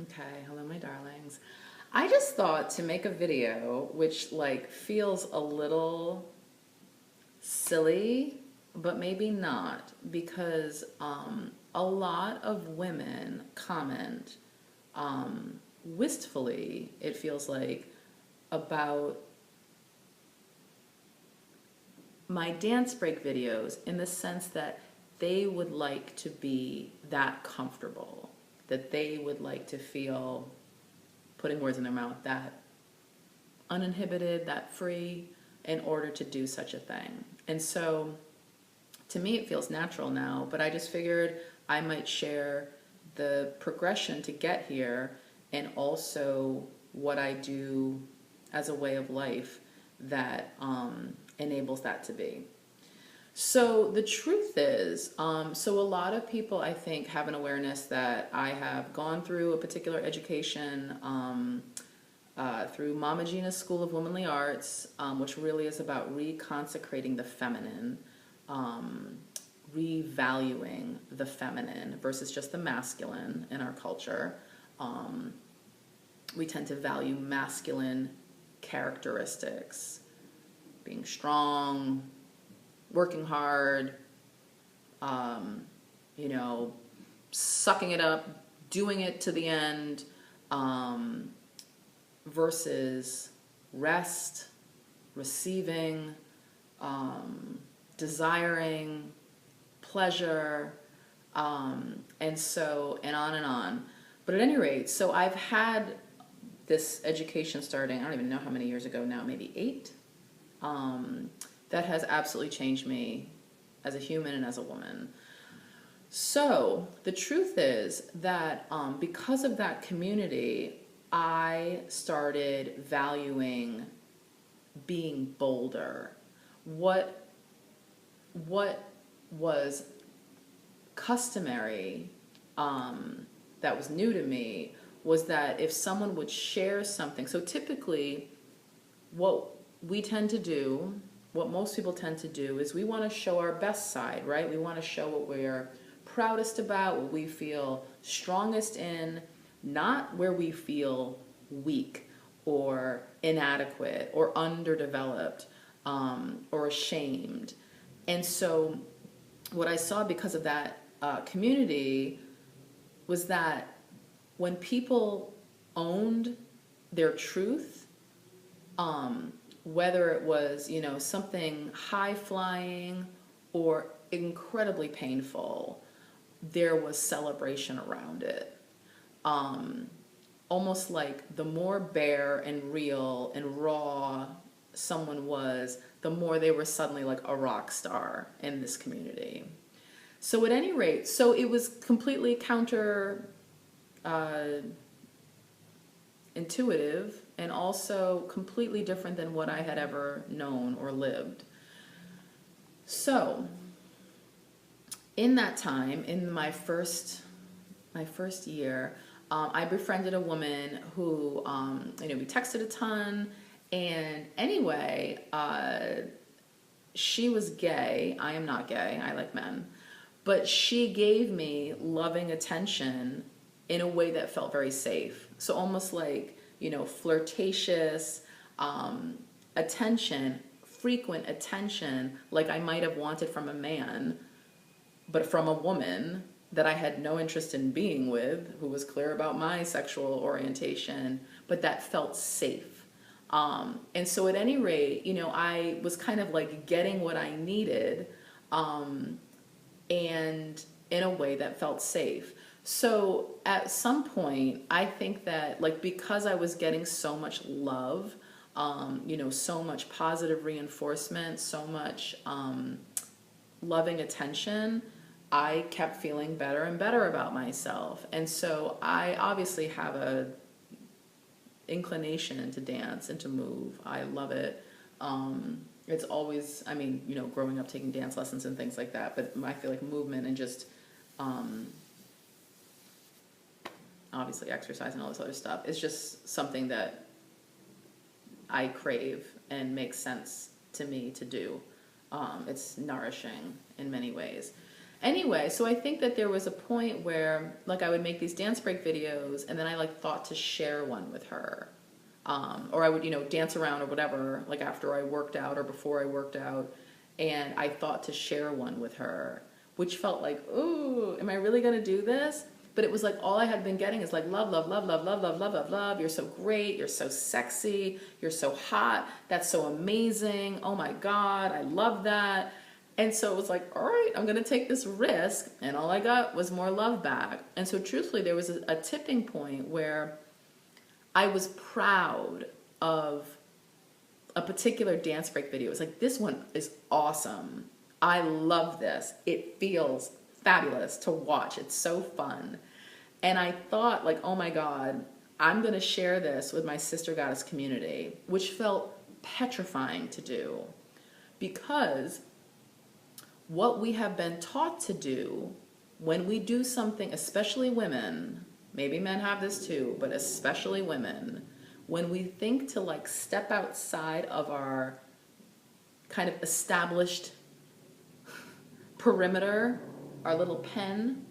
Okay, hello, my darlings. I just thought to make a video which like feels a little silly, but maybe not, because a lot of women comment wistfully, it feels like, about my dance break videos in the sense that they would like to be that comfortable, that they would like to feel, putting words in their mouth, that uninhibited, that free, in order to do such a thing. And so to me, it feels natural now, but I just figured I might share the progression to get here and also what I do as a way of life that enables that to be. So the truth is, so a lot of people I think have an awareness that I have gone through a particular education through Mama Gina's School of Womanly Arts, which really is about reconsecrating the feminine, revaluing the feminine versus just the masculine in our culture. We tend to value masculine characteristics, being strong, working hard, you know, sucking it up, doing it to the end, versus rest, receiving, desiring, pleasure, and on and on. But at any rate, so I've had this education starting, I don't even know how many years ago now, maybe 8, that has absolutely changed me as a human and as a woman. So the truth is that because of that community, I started valuing being bolder. What was customary, that was new to me, was that if someone would share something, so typically what we tend to do, what most people tend to do, is we want to show our best side, right? We want to show what we're proudest about, what we feel strongest in, not where we feel weak or inadequate or underdeveloped, or ashamed. And so what I saw because of that community was that when people owned their truth, whether it was, you know, something high flying or incredibly painful, there was celebration around it. Almost like the more bare and real and raw someone was, the more they were suddenly like a rock star in this community. So at any rate, so it was completely counter intuitive and also completely different than what I had ever known or lived. So in that time, in my first year, I befriended a woman who, you know, we texted a ton, and anyway, she was gay. I am not gay. I like men. But she gave me loving attention in a way that felt very safe. So almost like, you know, flirtatious attention, frequent attention, like I might have wanted from a man, but from a woman that I had no interest in being with, who was clear about my sexual orientation, but that felt safe. And so at any rate, you know, I was kind of like getting what I needed, and in a way that felt safe. So at some point, I think that like because I was getting so much love, you know, so much positive reinforcement, so much loving attention, I kept feeling better and better about myself. And so I obviously have a inclination to dance and to move. I love it. It's always, I mean, you know, growing up taking dance lessons and things like that, but I feel like movement and just obviously exercise and all this other stuff is just something that I crave and makes sense to me to do. It's nourishing in many ways. Anyway, so I think that there was a point where like I would make these dance break videos and then I like thought to share one with her. Or I would, dance around or whatever, like after I worked out or before I worked out. And I thought to share one with her, which felt like, ooh, am I really going to do this? But it was like all I had been getting is like love, love, love, love, love, love, love, love, love. You're so great. You're so sexy. You're so hot. That's so amazing. Oh my God, I love that. And so it was like, all right, I'm going to take this risk. And all I got was more love back. And so truthfully, there was a tipping point where I was proud of a particular dance break video. It was like, this one is awesome. I love this. It feels fabulous to watch. It's so fun. And I thought like, oh my God, I'm going to share this with my Sister Goddess community, which felt petrifying to do because what we have been taught to do when we do something, especially women, maybe men have this too, but especially women, when we think to like step outside of our kind of established perimeter, our little pen,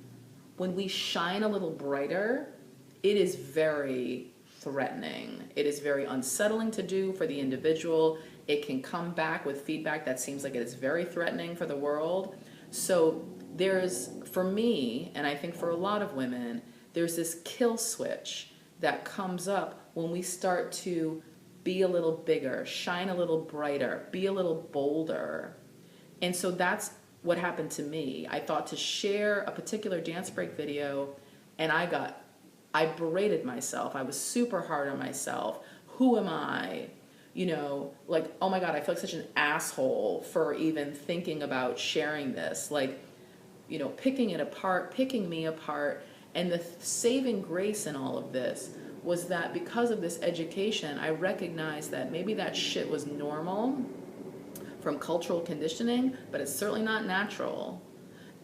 when we shine a little brighter, it is very threatening. It is very unsettling to do for the individual. It can come back with feedback that seems like it is very threatening for the world. So there's, for me, and I think for a lot of women, there's this kill switch that comes up when we start to be a little bigger, shine a little brighter, be a little bolder. And so that's what happened to me. I thought to share a particular dance break video, and I berated myself. I was super hard on myself. Who am I? Like, oh my God, I feel like such an asshole for even thinking about sharing this. Like, picking it apart, picking me apart. And the saving grace in all of this was that because of this education, I recognized that maybe that shit was normal from cultural conditioning, but it's certainly not natural.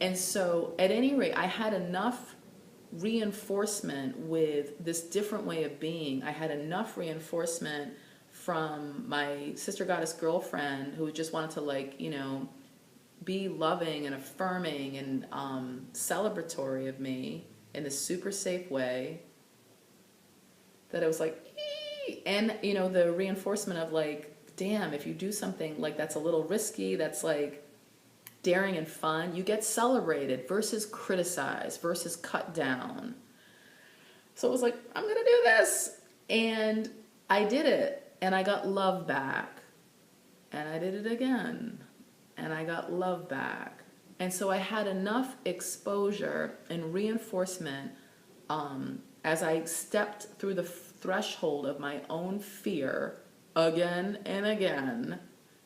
And so at any rate, I had enough reinforcement with this different way of being. I had enough reinforcement from my Sister Goddess girlfriend who just wanted to be loving and affirming and celebratory of me in this super safe way, that I was like, ee! And the reinforcement of like, damn, if you do something like that's a little risky, that's like daring and fun, you get celebrated versus criticized versus cut down. So it was like, I'm gonna do this. And I did it, and I got love back. And I did it again, and I got love back. And so I had enough exposure and reinforcement as I stepped through the threshold of my own fear again and again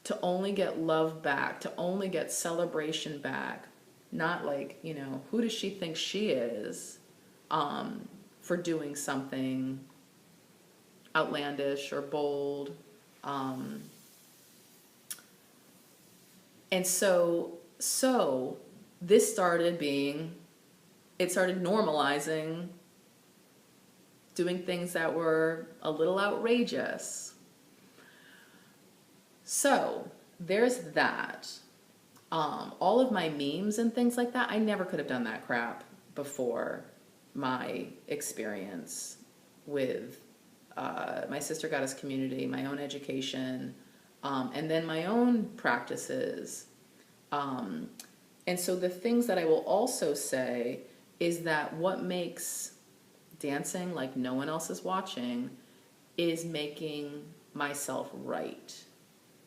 to only get love back, to only get celebration back. Not like, who does she think she is for doing something outlandish or bold. And so this started normalizing doing things that were a little outrageous. So there's that. All of my memes and things like that, I never could have done that crap before my experience with my Sister Goddess community, my own education, and then my own practices. And so the things that I will also say is that what makes dancing like no one else is watching is making myself right.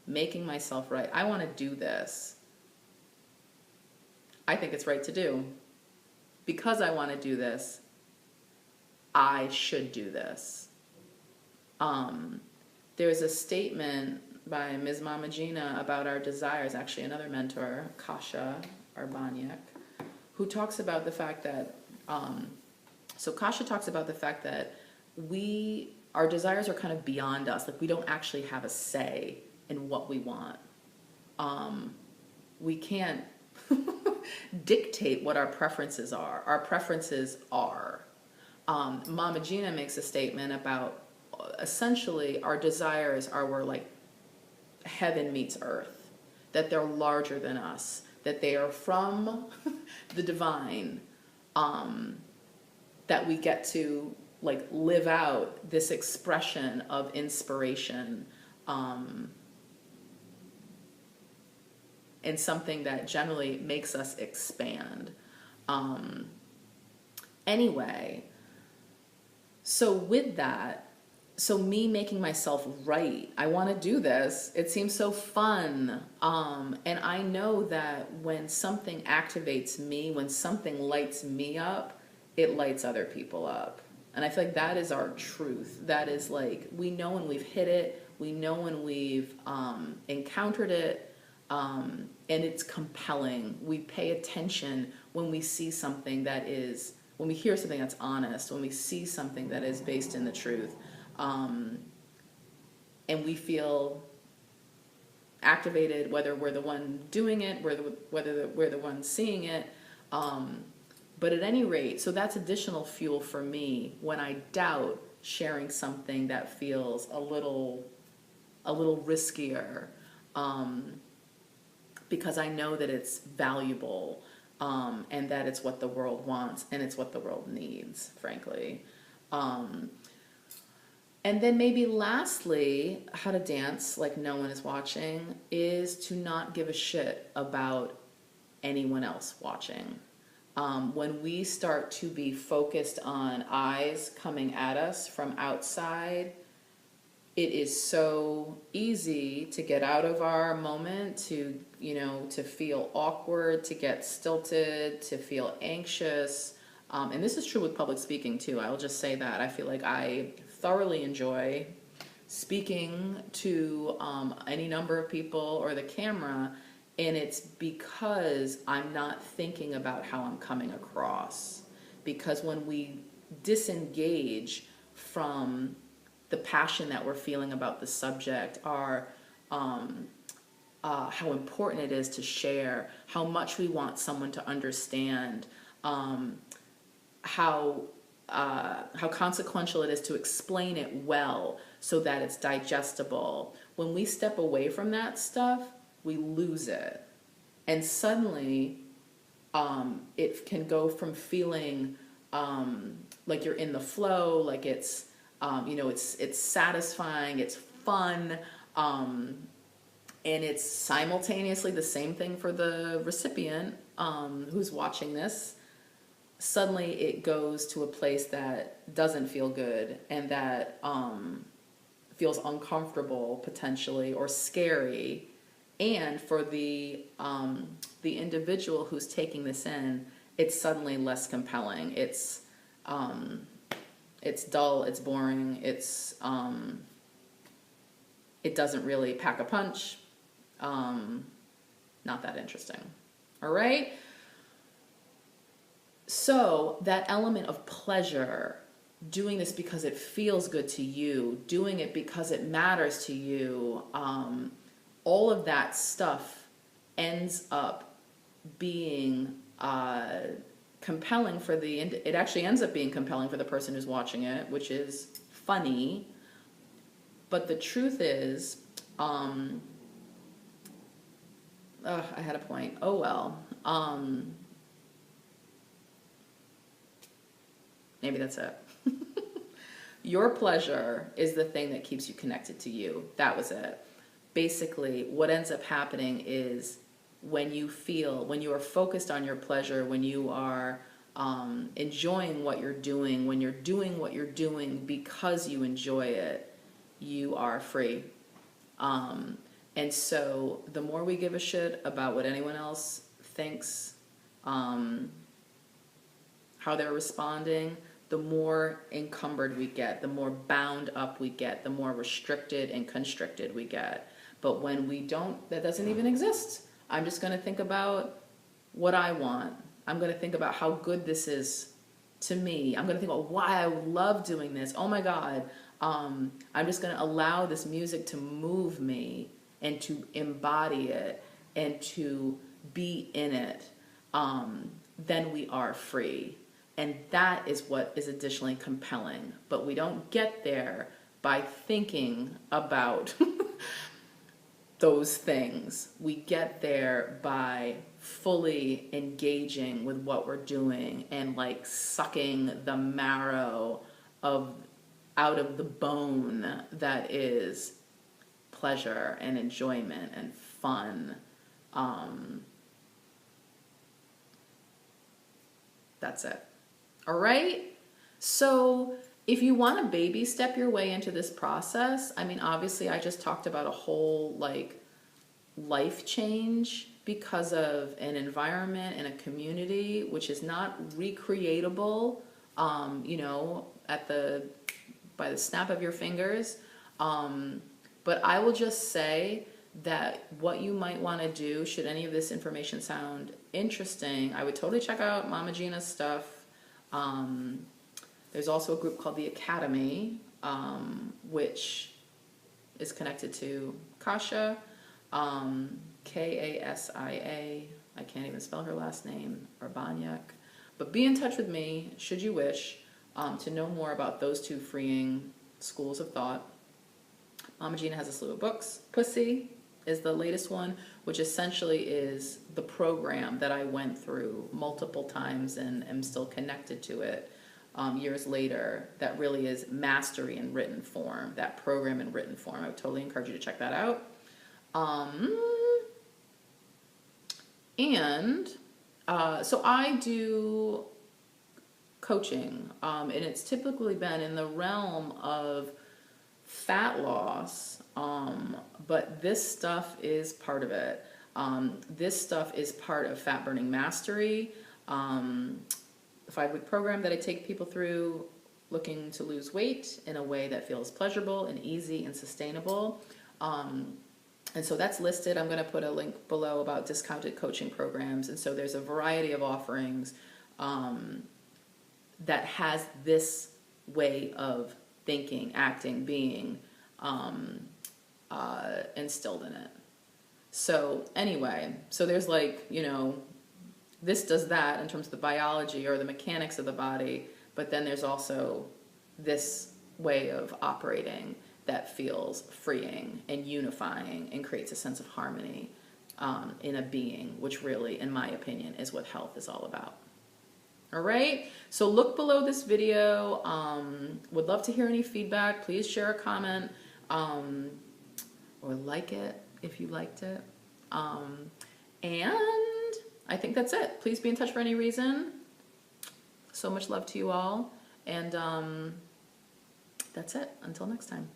Making myself right. I want to do this. I think it's right to do. Because I want to do this, I should do this. There's a statement by Ms. Mama Gina about our desires, actually another mentor, Kasha Arbaniak, who talks about the fact that, so Kasha talks about the fact that our desires are kind of beyond us, like we don't actually have a say in what we want. We can't dictate what our preferences are. Our preferences are. Mama Gina makes a statement about essentially our desires are where like heaven meets earth, that they're larger than us, that they are from the divine, that we get to like live out this expression of inspiration, and something that generally makes us expand. Anyway, so with that, so me making myself right, I want to do this. It seems so fun. And I know that when something activates me, when something lights me up, it lights other people up. And I feel like that is our truth. That is like, we know when we've hit it, we know when we've encountered it, and it's compelling. We pay attention when we see something that is, when we hear something that's honest, when we see something that is based in the truth. And we feel activated, whether we're the one doing it, whether we're the one seeing it. But at any rate, so that's additional fuel for me when I doubt sharing something that feels a little riskier, because I know that it's valuable, and that it's what the world wants and it's what the world needs, frankly. And then maybe lastly, how to dance like no one is watching is to not give a shit about anyone else watching. When we start to be focused on eyes coming at us from outside, it is so easy to get out of our moment, to feel awkward, to get stilted, to feel anxious. And this is true with public speaking too. I'll just say that. I feel like I thoroughly enjoy speaking to any number of people or the camera, and it's because I'm not thinking about how I'm coming across. Because when we disengage from the passion that we're feeling about the subject, how important it is to share, how much we want someone to understand, how consequential it is to explain it well so that it's digestible. When we step away from that stuff, we lose it. And suddenly, it can go from feeling like you're in the flow, like it's, it's satisfying, it's fun, and it's simultaneously the same thing for the recipient who's watching this. Suddenly it goes to a place that doesn't feel good, and that feels uncomfortable potentially, or scary. And for the individual who's taking this in, it's suddenly less compelling. It's dull, it's boring, it doesn't really pack a punch. Not that interesting. All right? So that element of pleasure, doing this because it feels good to you, doing it because it matters to you, all of that stuff ends up being compelling for it actually ends up being compelling for the person who's watching it, which is funny. But the truth is, I had a point. Oh well. Maybe that's it. Your pleasure is the thing that keeps you connected to you. That was it. Basically, what ends up happening is when you are focused on your pleasure, when you are enjoying what you're doing, when you're doing what you're doing because you enjoy it, you are free. And so the more we give a shit about what anyone else thinks, how they're responding, the more encumbered we get, the more bound up we get, the more restricted and constricted we get. But when we don't, that doesn't even exist. I'm just going to think about what I want. I'm going to think about how good this is to me. I'm going to think about why I love doing this. Oh my God. I'm just going to allow this music to move me and to embody it and to be in it. Then we are free. And that is what is additionally compelling. But we don't get there by thinking about those things. We get there by fully engaging with what we're doing and like sucking the marrow of out of the bone that is pleasure and enjoyment and fun. That's it. All right? So if you want to baby step your way into this process, I mean, obviously I just talked about a whole like life change because of an environment and a community which is not recreatable, you know, by the snap of your fingers. But I will just say that what you might want to do, should any of this information sound interesting, I would totally check out Mama Gina's stuff. There's also a group called the Academy, which is connected to Kasia, Kasia. I can't even spell her last name, Urbaniak. But be in touch with me, should you wish, to know more about those two freeing schools of thought. Mama Gina has a slew of books. Pussy is the latest one, which essentially is the program that I went through multiple times and am still connected to it years later. That really is mastery in written form, that program in written form. I would totally encourage you to check that out. So I do coaching, and it's typically been in the realm of fat loss, but this stuff is part of it. This stuff is part of Fat Burning Mastery, the 5-week program that I take people through looking to lose weight in a way that feels pleasurable and easy and sustainable. And so that's listed. I'm going to put a link below about discounted coaching programs. And so there's a variety of offerings that has this way of thinking, acting, being instilled in it. So anyway, so there's like, you know, this does that in terms of the biology or the mechanics of the body, but then there's also this way of operating that feels freeing and unifying and creates a sense of harmony in a being, which really, in my opinion, is what health is all about. All right, so look below this video. Would love to hear any feedback. Please share a comment or like it if you liked it. And I think that's it. Please be in touch for any reason. So much love to you all. And that's it. Until next time.